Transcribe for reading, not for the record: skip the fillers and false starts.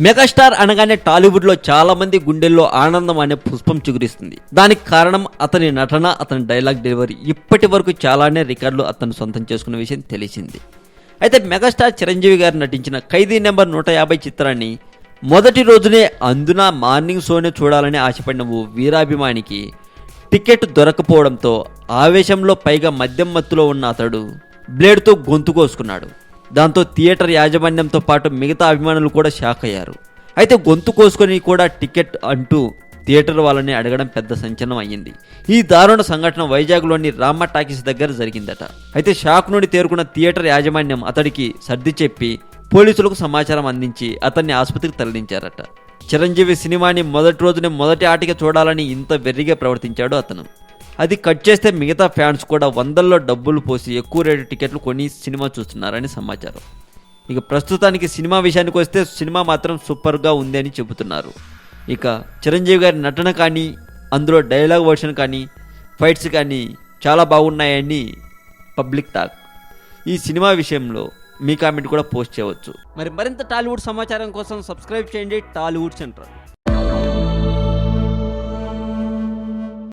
Megastar అనగానే టాలీవుడ్లో చాలా మంది గుండెల్లో ఆనందం అనే పుష్పం చిగురిస్తుంది. దానికి కారణం అతని నటన, అతని డైలాగ్ డెలివరీ. ఇప్పటి వరకు చాలానే రికార్డులు అతను సొంతం చేసుకున్న విషయం తెలిసింది. అయితే మెగాస్టార్ చిరంజీవి గారు నటించిన ఖైదీ నెంబర్ 150 చిత్రాన్ని మొదటి రోజునే అందున మార్నింగ్ షోనే చూడాలని ఆశపడిన ఓ వీరాభిమానికి టికెట్ దొరకపోవడంతో ఆవేశంలో పైగా మద్యం మత్తులో ఉన్న అతడు బ్లేడ్తో గొంతు కోసుకున్నాడు. దాంతో థియేటర్ యాజమాన్యంతో పాటు మిగతా అభిమానులు కూడా షాక్ అయ్యారు. అయితే గొంతు కోసుకొని కూడా టికెట్ అంటూ థియేటర్ వాళ్ళని అడగడం పెద్ద సంచలనం అయ్యింది. ఈ దారుణ సంఘటన వైజాగ్లోని రామ టాకీస్ దగ్గర జరిగిందట. అయితే షాక్ నుండి తేరుకున్న థియేటర్ యాజమాన్యం అతడికి సర్ది చెప్పి పోలీసులకు సమాచారం అందించి అతన్ని ఆసుపత్రికి తరలించారట. చిరంజీవి సినిమాని మొదటి రోజునే మొదటి ఆటగా చూడాలని ఇంత వెర్రిగా ప్రవర్తించాడు అతను. అది కట్ చేస్తే మిగతా ఫ్యాన్స్ కూడా వందల్లో డబ్బులు పోసి ఎక్కువ రేటు టికెట్లు కొని సినిమా చూస్తున్నారని సమాచారం. ఇక ప్రస్తుతానికి సినిమా విషయానికి వస్తే సినిమా మాత్రం సూపర్గా ఉంది అని చెబుతున్నారు. ఇక చిరంజీవి గారి నటన కానీ, అందులో డైలాగ్ వర్షన్ కానీ, ఫైట్స్ కానీ చాలా బాగున్నాయని పబ్లిక్ టాక్. ఈ సినిమా విషయంలో మీ కామెంట్ కూడా పోస్ట్ చేయవచ్చు. మరింత టాలీవుడ్ సమాచారం కోసం సబ్స్క్రైబ్ చేయండి టాలీవుడ్ సెంటర్.